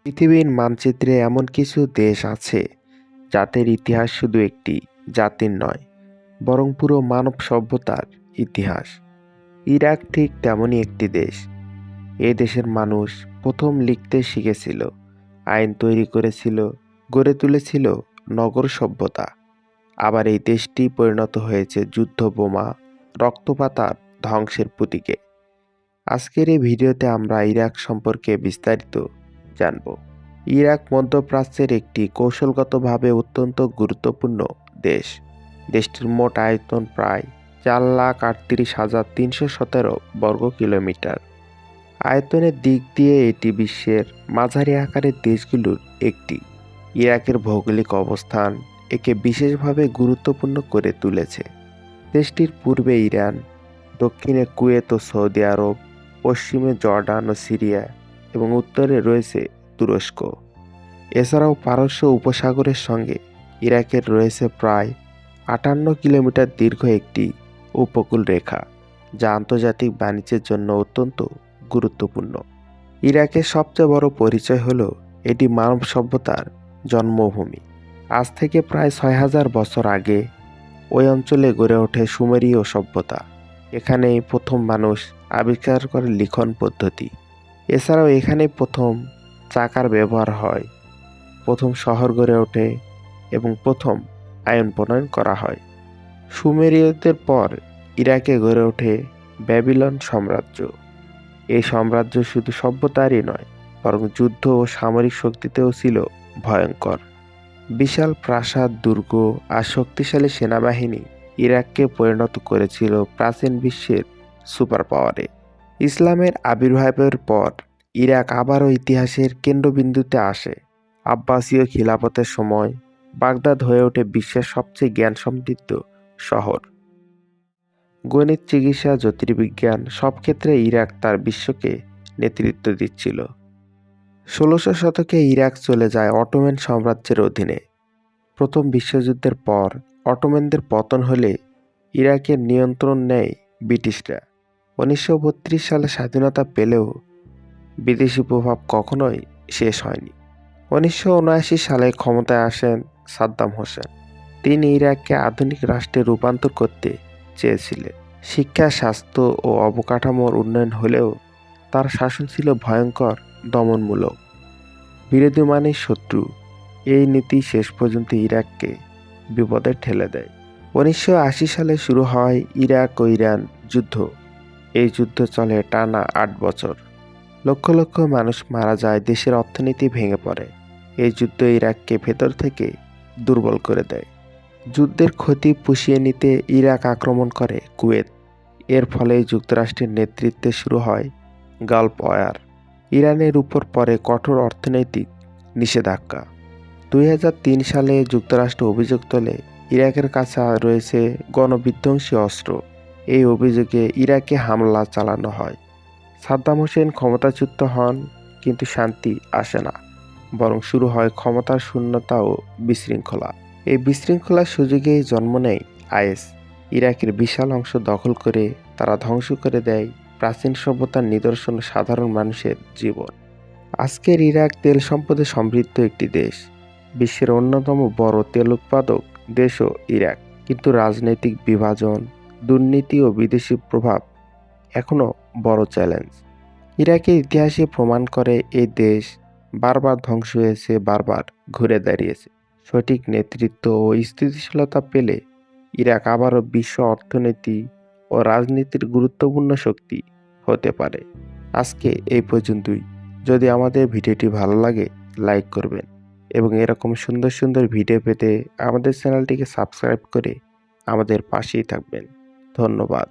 পৃথিবীর মানচিত্রে এমন কিছু দেশ আছে যাদের ইতিহাস শুধু একটি জাতির নয়, বরং পুরো মানব সভ্যতার ইতিহাস। ইরাক ঠিক তেমনই একটি দেশ। এ দেশের মানুষ প্রথম লিখতে শিখেছিল, আইন তৈরি করেছিল, গড়ে তুলেছিল নগর সভ্যতা। আবার এই দেশটি পরিণত হয়েছে যুদ্ধ, বোমা, রক্তপাত আর ধ্বংসের প্রতীকে। আজকের এই ভিডিওতে আমরা ইরাক সম্পর্কে বিস্তারিত জানব। ইরাক মধ্যপ্রাচ্যের একটি কৌশলগতভাবে অত্যন্ত গুরুত্বপূর্ণ দেশ। দেশটির মোট আয়তন প্রায় 4,38,317 বর্গ কিলোমিটার। আয়তনের দিক দিয়ে এটি বিশ্বের মাঝারি আকারের দেশগুলোর একটি। ইরাকের ভৌগোলিক অবস্থান একে বিশেষভাবে গুরুত্বপূর্ণ করে তুলেছে। দেশটির পূর্বে ইরান, দক্ষিণে কুয়েত ও সৌদি আরব, পশ্চিমে জর্ডান ও সিরিয়া এবং উত্তরে রয়েছে তুরস্ক। এছাড়াও পারস্য উপসাগরের সঙ্গে ইরাকের রয়েছে প্রায় 58 কিলোমিটার দীর্ঘ একটি উপকূল রেখা, যা আন্তর্জাতিক বাণিজ্যের জন্য অত্যন্ত গুরুত্বপূর্ণ। ইরাকের সবচেয়ে বড় পরিচয় হল এটি মানব সভ্যতার জন্মভূমি। আজ থেকে প্রায় 6,000 বছর আগে ওই অঞ্চলে গড়ে ওঠে সুমেরীয় সভ্যতা। এখানেই প্রথম মানুষ আবিষ্কার করে লিখন পদ্ধতি। এছাড়াও এখানেই প্রথম চাকার ব্যবহার হয়, প্রথম শহর গড়ে ওঠে এবং প্রথম আইন প্রণয়ন করা হয়। সুমেরীয়দের পর ইরাকে গড়ে ওঠে ব্যাবিলন সাম্রাজ্য। এই সাম্রাজ্য শুধু সভ্যতারই নয়, বরং যুদ্ধ ও সামরিক শক্তিতেও ছিল ভয়ঙ্কর। বিশাল প্রাসাদ, দুর্গ আর শক্তিশালী সেনাবাহিনী ইরাককে পরিণত করেছিল প্রাচীন বিশ্বের সুপার পাওয়ারে। ইসলামের আবির্ভাবের পর ইরাক আবারও ইতিহাসের কেন্দ্রবিন্দুতে আসে। আব্বাসীয় খিলাফতের সময় বাগদাদ হয়ে ওঠে বিশ্বের সবচেয়ে জ্ঞান সমৃদ্ধ শহর। গণিত, চিকিৎসা, জ্যোতির্বিজ্ঞান সব ক্ষেত্রে ইরাক তার বিশ্বকে নেতৃত্ব দিচ্ছিল। 1600 শতকে ইরাক চলে যায় অটোমান সাম্রাজ্যের অধীনে। প্রথম বিশ্বযুদ্ধের পর অটোমানদের পতন হলে ইরাকের নিয়ন্ত্রণ নেয় ব্রিটিশরা। 1932 সালে স্বাধীনতা পেলেও বিদেশি প্রভাব কখনোই শেষ হয়নি। 1979 সালে ক্ষমতায় আসেন সাদ্দাম হোসেন। তিনি ইরাককে আধুনিক রাষ্ট্রে রূপান্তর করতে চেয়েছিলেন। শিক্ষা, স্বাস্থ্য ও অবকাঠামোর উন্নয়ন হলেও তার শাসন ছিল ভয়ঙ্কর, দমনমূলক। বিরোধী মানেই শত্রু, এই নীতি শেষ পর্যন্ত ইরাককে বিপদে ঠেলে দেয়। 1980 সালে শুরু হয় ইরাক ও ইরান যুদ্ধ। এই যুদ্ধ চলে টানা 8 বছর। লক্ষ লক্ষ মানুষ মারা যায়, দেশের অর্থনীতি ভেঙে পড়ে। এই যুদ্ধ ইরাককে ভেতর থেকে দুর্বল করে দেয়। যুদ্ধের ক্ষতি পুষিয়ে নিতে ইরাক আক্রমণ করে কুয়েত। এর ফলে যুক্তরাষ্ট্রের নেতৃত্বে শুরু হয় গালফ ওয়ার। ইরানের উপর পড়ে কঠোর অর্থনৈতিক নিষেধাজ্ঞা। 2003 সালে যুক্তরাষ্ট্র অভিযোগ তোলে ইরাকের কাছে রয়েছে গণবিধ্বংসী অস্ত্র। এই অভিযোগে ইরাকে হামলা চালানো হয়। সাদ্দাম হোসেন ক্ষমতাচ্যুত হন, কিন্তু শান্তি আসে না, বরং শুরু হয় ক্ষমতার শূন্যতা ও বিশৃঙ্খলা। এই বিশৃঙ্খলার সুযোগেই জন্ম নেয় আইএস। ইরাকের বিশাল অংশ দখল করে তারা ধ্বংস করে দেয় প্রাচীন সভ্যতার নিদর্শন, সাধারণ মানুষের জীবন। আজকের ইরাক তেল সম্পদে সমৃদ্ধ একটি দেশ। বিশ্বের অন্যতম বড় তেল উৎপাদক দেশও ইরাক। কিন্তু রাজনৈতিক বিভাজন, দুর্নীতি ও বিদেশি প্রভাব এখনও বড় চ্যালেঞ্জ। ইরাকের ইতিহাসে প্রমাণ করে এই দেশ বারবার ধ্বংস হয়েছে, বারবার ঘুরে দাঁড়িয়েছে। সঠিক নেতৃত্ব ও স্থিতিশীলতা পেলে ইরাক আবারও বিশ্ব অর্থনীতি ও রাজনীতির গুরুত্বপূর্ণ শক্তি হতে পারে। আজকে এই পর্যন্তই। যদি আমাদের ভিডিওটি ভালো লাগে, লাইক করবেন এবং এরকম সুন্দর সুন্দর ভিডিও পেতে আমাদের চ্যানেলটিকে সাবস্ক্রাইব করে আমাদের পাশেই থাকবেন। ধন্যবাদ।